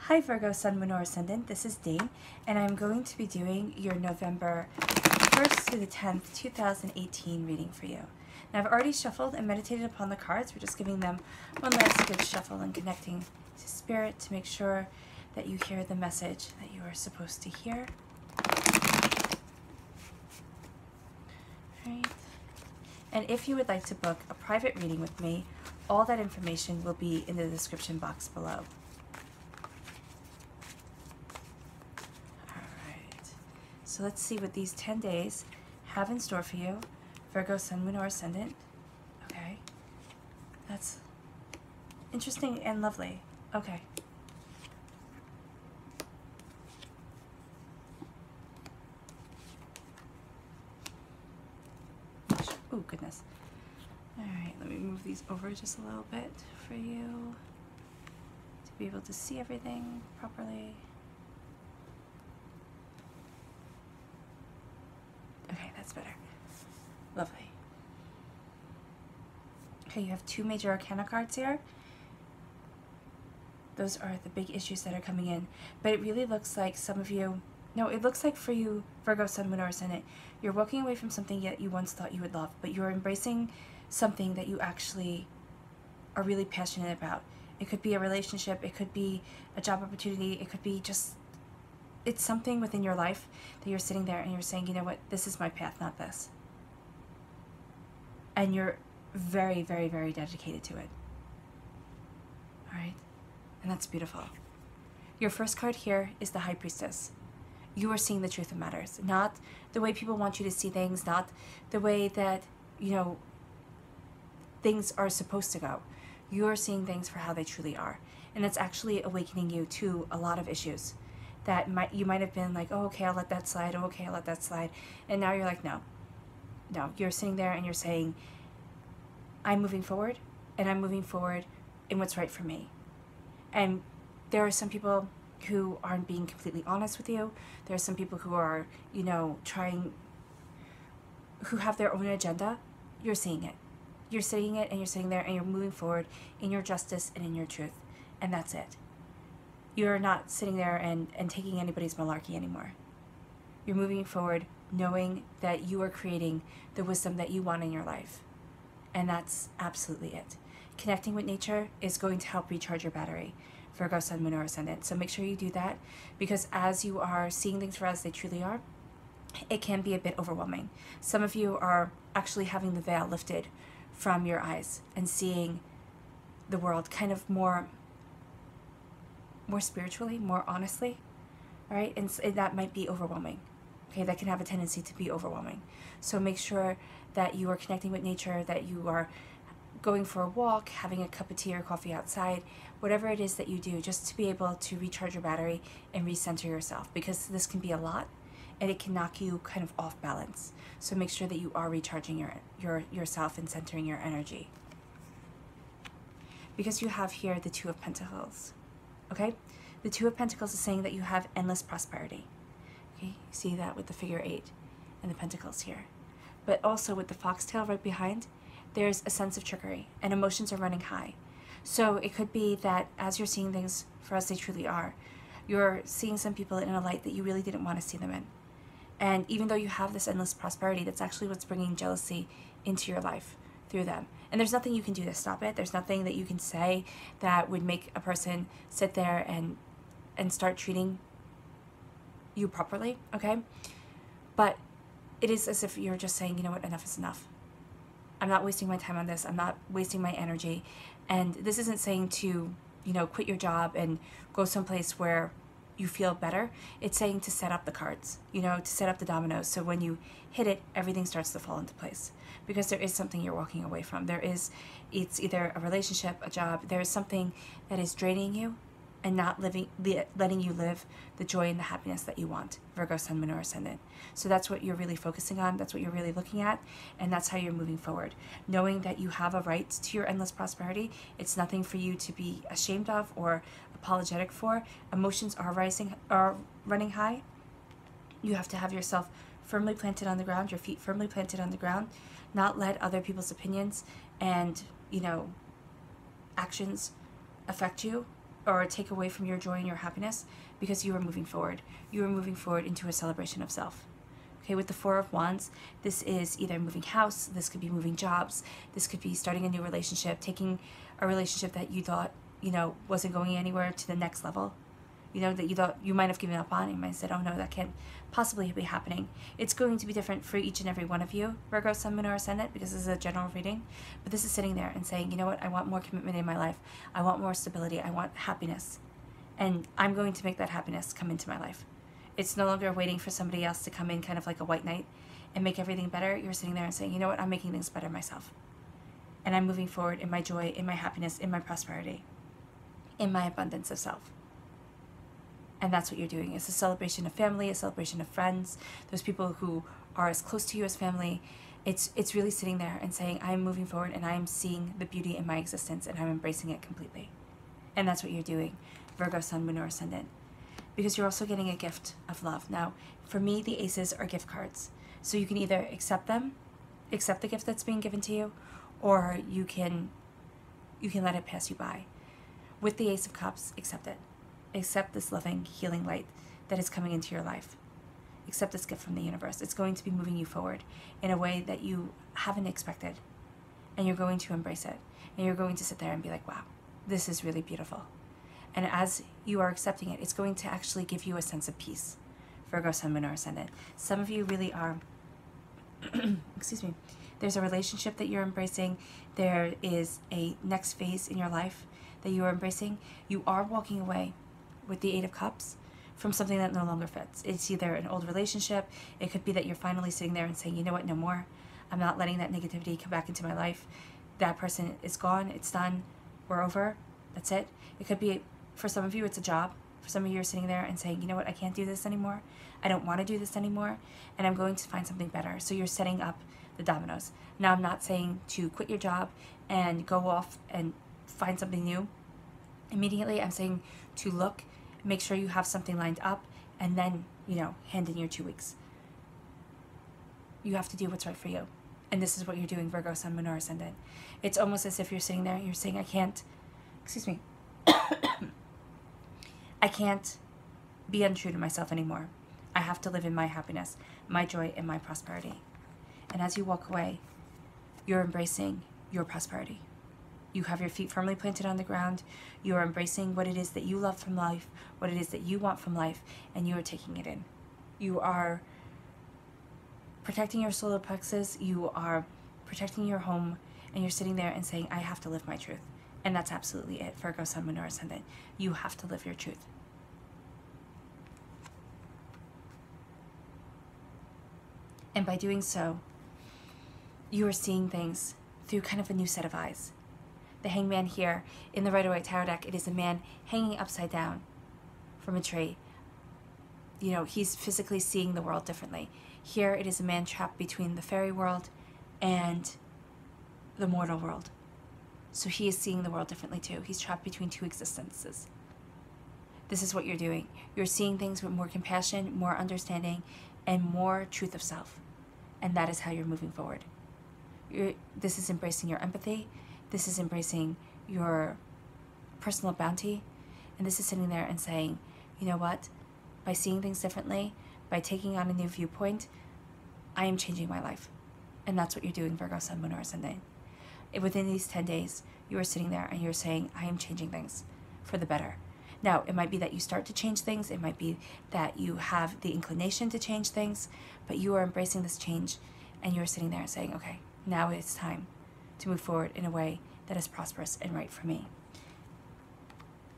Hi Virgo, Sun, Moon, or Ascendant. This is Dane, and I'm going to be doing your November 1st to the 10th, 2018 reading for you. Now, I've already shuffled and meditated upon the cards. We're just giving them one last good shuffle and connecting to Spirit to make sure that you hear the message that you are supposed to hear. Right. And if you would like to book a private reading with me, all that information will be in the description box below. So let's see what these 10 days have in store for you. Virgo, Sun, Moon, or Ascendant. Okay. That's interesting and lovely. Okay. Oh, goodness. All right, let me move these over just a little bit for you to be able to see everything properly. Okay, that's better. Lovely. Okay, you have two major arcana cards here. Those are the big issues that are coming in. But it really looks like some of you, no, it looks like for you, Virgo, Sun, Moon, or Ascendant, you're walking away from something that you once thought you would love, but you're embracing something that you actually are really passionate about. It could be a relationship, it could be a job opportunity, it could be just, it's something within your life that you're sitting there and you're saying, you know what, this is my path, not this. And you're very, very, very dedicated to it. All right? And that's beautiful. Your first card here is the High Priestess. You are seeing the truth of matters, not the way people want you to see things, not the way that, you know, things are supposed to go. You are seeing things for how they truly are. And it's actually awakening you to a lot of issues that you might have been like, oh, okay, I'll let that slide. Oh, okay, I'll let that slide. And now you're like, no. You're sitting there and you're saying, I'm moving forward, and I'm moving forward in what's right for me. And there are some people who aren't being completely honest with you. There are some people who are, you know, who have their own agenda. You're seeing it. You're seeing it, and you're sitting there, and you're moving forward in your justice and in your truth. And that's it. You're not sitting there and taking anybody's malarkey anymore. You're moving forward knowing that you are creating the wisdom that you want in your life. And that's absolutely it. Connecting with nature is going to help recharge your battery, Virgo, Sun, Moon, or Ascendant. So make sure you do that, because as you are seeing things for as they truly are, it can be a bit overwhelming. Some of you are actually having the veil lifted from your eyes and seeing the world kind of more spiritually, more honestly, all right? And that might be overwhelming, okay? That can have a tendency to be overwhelming. So make sure that you are connecting with nature, that you are going for a walk, having a cup of tea or coffee outside, whatever it is that you do, just to be able to recharge your battery and recenter yourself, because this can be a lot and it can knock you kind of off balance. So make sure that you are recharging yourself and centering your energy. Because you have here the Two of Pentacles. Okay, the Two of Pentacles is saying that you have endless prosperity. Okay, you see that with the figure 8 and the Pentacles here. But also with the foxtail right behind, there's a sense of trickery and emotions are running high. So it could be that as you're seeing things for as they truly are, you're seeing some people in a light that you really didn't want to see them in. And even though you have this endless prosperity, that's actually what's bringing jealousy into your life through them. And there's nothing you can do to stop it. There's nothing that you can say that would make a person sit there and start treating you properly, okay? But it is as if you're just saying, you know what, enough is enough. I'm not wasting my time on this. I'm not wasting my energy. And this isn't saying to, you know, quit your job and go someplace where you feel better. It's saying to set up the cards, you know, to set up the dominoes. So when you hit it, everything starts to fall into place, because there is something you're walking away from. It's either a relationship, a job. There is something that is draining you and not letting you live the joy and the happiness that you want, Virgo, Sun, Moon, or Ascendant. So that's what you're really focusing on. That's what you're really looking at. And that's how you're moving forward. Knowing that you have a right to your endless prosperity. It's nothing for you to be ashamed of or apologetic for. Emotions are running high. You have to have yourself firmly planted on the ground, your feet firmly planted on the ground, not let other people's opinions and, you know, actions affect you or take away from your joy and your happiness, because you are moving forward. You are moving forward into a celebration of self. Okay, with the Four of Wands, this is either moving house, this could be moving jobs, this could be starting a new relationship, taking a relationship that you thought, wasn't going anywhere to the next level, that you thought you might have given up on. You might have said, oh no, that can't possibly be happening. It's going to be different for each and every one of you, Virgo, Sun, Moon, or Ascendant, because this is a general reading. But this is sitting there and saying, you know what, I want more commitment in my life. I want more stability. I want happiness. And I'm going to make that happiness come into my life. It's no longer waiting for somebody else to come in kind of like a white knight and make everything better. You're sitting there and saying, you know what, I'm making things better myself. And I'm moving forward in my joy, in my happiness, in my prosperity, in my abundance of self. And that's what you're doing. It's a celebration of family, a celebration of friends, those people who are as close to you as family. It's really sitting there and saying, I'm moving forward and I'm seeing the beauty in my existence and I'm embracing it completely. And that's what you're doing, Virgo, Sun, Moon, or Ascendant. Because you're also getting a gift of love. Now, for me, the aces are gift cards. So you can either accept them, accept the gift that's being given to you, or you can let it pass you by. With the Ace of Cups, accept it. Accept this loving, healing light that is coming into your life. Accept this gift from the universe. It's going to be moving you forward in a way that you haven't expected. And you're going to embrace it. And you're going to sit there and be like, wow, this is really beautiful. And as you are accepting it, it's going to actually give you a sense of peace. Virgo, Sun, Moon, or Ascendant. Some of you really are, excuse me, there's a relationship that you're embracing. There is a next phase in your life that you are embracing. You are walking away with the Eight of Cups from something that no longer fits. It's either an old relationship. It could be that you're finally sitting there and saying, you know what, no more. I'm not letting that negativity come back into my life. That person is gone. It's done. We're over. That's it. It could be, for some of you, it's a job. For some of you, you're sitting there and saying, you know what, I can't do this anymore. I don't want to do this anymore. And I'm going to find something better. So you're setting up the dominoes. Now, I'm not saying to quit your job and go off and find something new immediately. I'm saying to look, make sure you have something lined up, and then, hand in your 2 weeks. You have to do what's right for you. And this is what you're doing, Virgo, Sun, Moon, or Ascendant. It's almost as if you're sitting there and you're saying, I can't be untrue to myself anymore. I have to live in my happiness, my joy, and my prosperity. And as you walk away, you're embracing your prosperity. You have your feet firmly planted on the ground. You are embracing what it is that you love from life, what it is that you want from life, and you are taking it in. You are protecting your solar plexus. You are protecting your home, and you're sitting there and saying, I have to live my truth. And that's absolutely it, Virgo, Sun, Moon, or Ascendant. You have to live your truth. And by doing so, you are seeing things through kind of a new set of eyes. The Hangman here in the Rider-Waite Tarot deck, it is a man hanging upside down from a tree. He's physically seeing the world differently. Here it is a man trapped between the fairy world and the mortal world. So he is seeing the world differently too. He's trapped between two existences. This is what you're doing. You're seeing things with more compassion, more understanding, and more truth of self. And that is how you're moving forward. This is embracing your empathy. This is embracing your personal bounty. And this is sitting there and saying, you know what? By seeing things differently, by taking on a new viewpoint, I am changing my life. And that's what you're doing, Virgo, Sun, Moon, or Ascendant. Within these 10 days, you are sitting there and you're saying, I am changing things for the better. Now, it might be that you start to change things. It might be that you have the inclination to change things, but you are embracing this change and you're sitting there and saying, okay, now it's time to move forward in a way that is prosperous and right for me.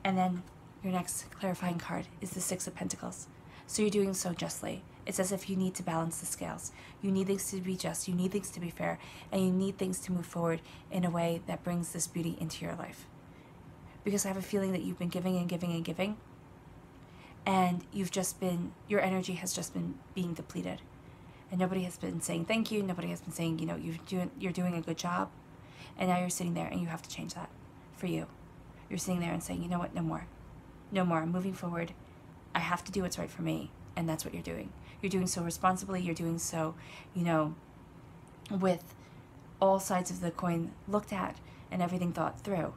And then your next clarifying card is the Six of Pentacles. So you're doing so justly. It's as if you need to balance the scales. You need things to be just, you need things to be fair, and you need things to move forward in a way that brings this beauty into your life. Because I have a feeling that you've been giving and giving and giving, and your energy has just been being depleted. And nobody has been saying thank you, nobody has been saying, you're doing a good job. And now you're sitting there and you have to change that for you. You're sitting there and saying, you know what, no more. No more, I'm moving forward. I have to do what's right for me. And that's what you're doing. You're doing so responsibly, you're doing so, with all sides of the coin looked at and everything thought through.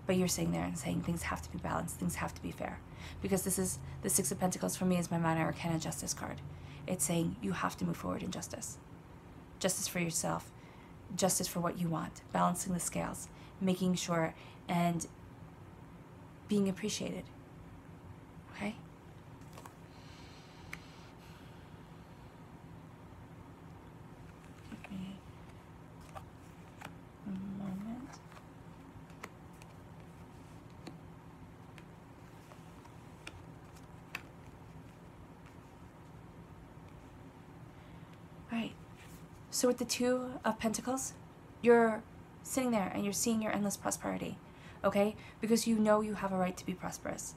but you're sitting there and saying things have to be balanced, things have to be fair. Because this is the Six of Pentacles for me is my Minor Arcana Justice card. It's saying you have to move forward in justice. Justice for yourself, justice for what you want, balancing the scales, making sure and being appreciated. Okay? Give me a moment. All right. So with the Two of Pentacles, you're sitting there and you're seeing your endless prosperity, okay? Because you know you have a right to be prosperous.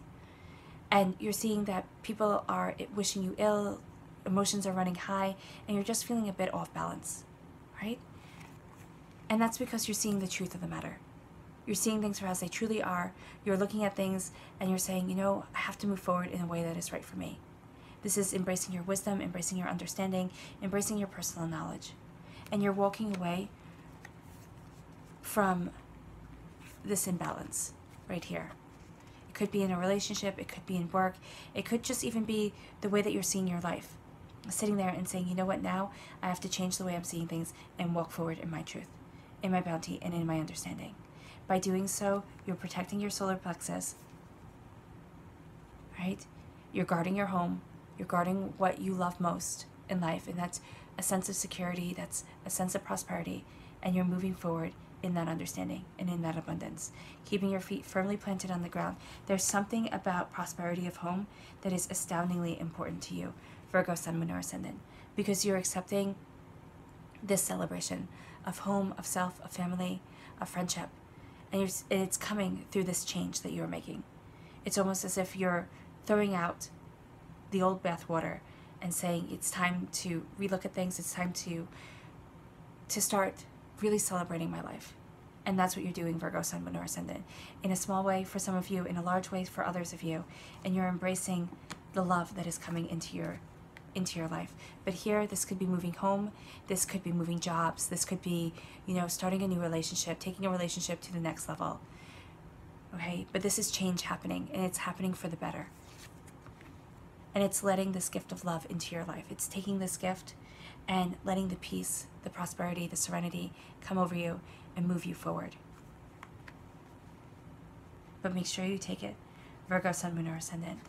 And you're seeing that people are wishing you ill, emotions are running high, and you're just feeling a bit off balance, right? And that's because you're seeing the truth of the matter. You're seeing things for as they truly are. You're looking at things and you're saying, you know, I have to move forward in a way that is right for me. This is embracing your wisdom, embracing your understanding, embracing your personal knowledge. And you're walking away from this imbalance right here. It could be in a relationship, it could be in work, it could just even be the way that you're seeing your life. Sitting there and saying, you know what, now I have to change the way I'm seeing things and walk forward in my truth, in my bounty, and in my understanding. By doing so, you're protecting your solar plexus, right? You're guarding your home, you're guarding what you love most in life, and that's a sense of security, that's a sense of prosperity, and you're moving forward in that understanding and in that abundance, keeping your feet firmly planted on the ground. There's something about prosperity of home that is astoundingly important to you, Virgo, Sun, Moon, or Ascendant, because you're accepting this celebration of home, of self, of family, of friendship, and it's coming through this change that you're making. It's almost as if you're throwing out the old bath water and saying it's time to relook at things, it's time to start really celebrating my life. And that's what you're doing, Virgo, Sun, Moon, or Ascendant. In a small way for some of you, in a large way for others of you, and you're embracing the love that is coming into your life. But here, this could be moving home, this could be moving jobs, this could be, you know, starting a new relationship, taking a relationship to the next level. Okay, but this is change happening, and it's happening for the better. And it's letting this gift of love into your life. It's taking this gift and letting the peace, the prosperity, the serenity come over you and move you forward. But make sure you take it, Virgo, Sun, Moon, or Ascendant.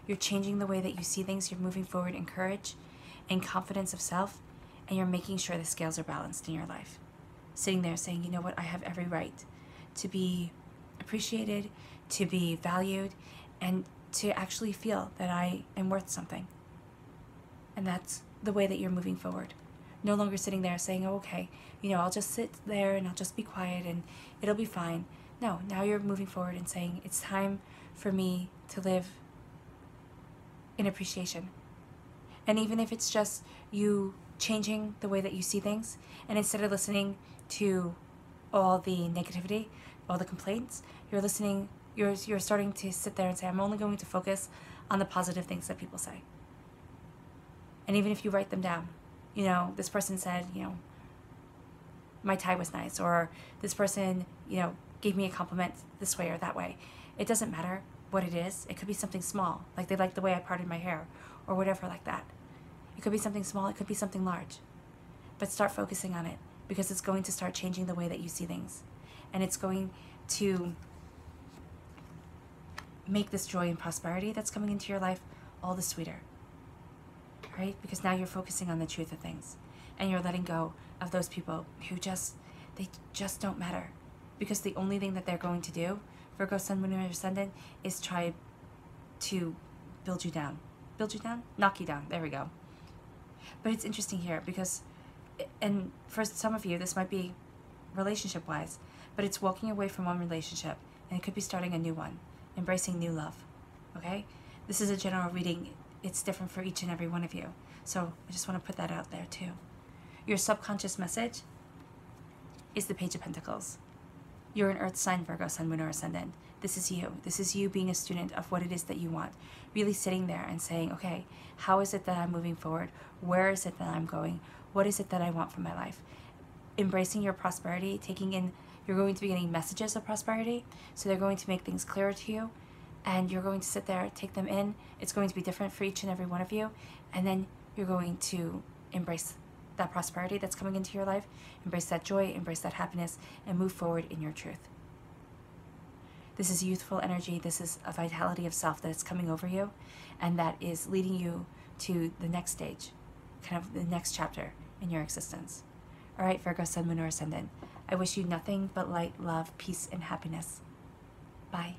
You're changing the way that you see things. You're moving forward in courage and confidence of self, and you're making sure the scales are balanced in your life. Sitting there saying, you know what, I have every right to be appreciated, to be valued, and to actually feel that I am worth something. And that's the way that you're moving forward. No longer sitting there saying, oh, okay, you know, I'll just sit there and I'll just be quiet and it'll be fine. No, now you're moving forward and saying, it's time for me to live in appreciation. And even if it's just you changing the way that you see things, and instead of listening to all the negativity, all the complaints, you're starting to sit there and say, I'm only going to focus on the positive things that people say. And even if you write them down, you know, this person said, you know, my tie was nice, or this person, you know, gave me a compliment this way or that way. It doesn't matter what it is. It could be something small, like they liked the way I parted my hair, or whatever like that. It could be something small, it could be something large. But start focusing on it, because it's going to start changing the way that you see things. And it's going to make this joy and prosperity that's coming into your life all the sweeter. Right? Because now you're focusing on the truth of things, and you're letting go of those people who they just don't matter, because the only thing that they're going to do, Virgo, Sun, Moon, or Ascendant, is try to build you down, knock you down. There we go. But it's interesting here because, and for some of you, this might be relationship-wise, but it's walking away from one relationship, and it could be starting a new one, embracing new love. Okay? This is a general reading. It's different for each and every one of you. So I just want to put that out there too. Your subconscious message is the Page of Pentacles. You're an earth sign, Virgo, Sun, Moon, or Ascendant. This is you. This is you being a student of what it is that you want. Really sitting there and saying, okay, how is it that I'm moving forward? Where is it that I'm going? What is it that I want from my life? Embracing your prosperity, taking in You're going to be getting messages of prosperity, so they're going to make things clearer to you, and you're going to sit there, take them in. It's going to be different for each and every one of you, and then you're going to embrace that prosperity that's coming into your life, embrace that joy, embrace that happiness, and move forward in your truth. This is youthful energy. This is a vitality of self that is coming over you, and that is leading you to the next stage, kind of the next chapter in your existence. All right, Virgo, Sun, Moon, or Ascendant, I wish you nothing but light, love, peace, and happiness. Bye.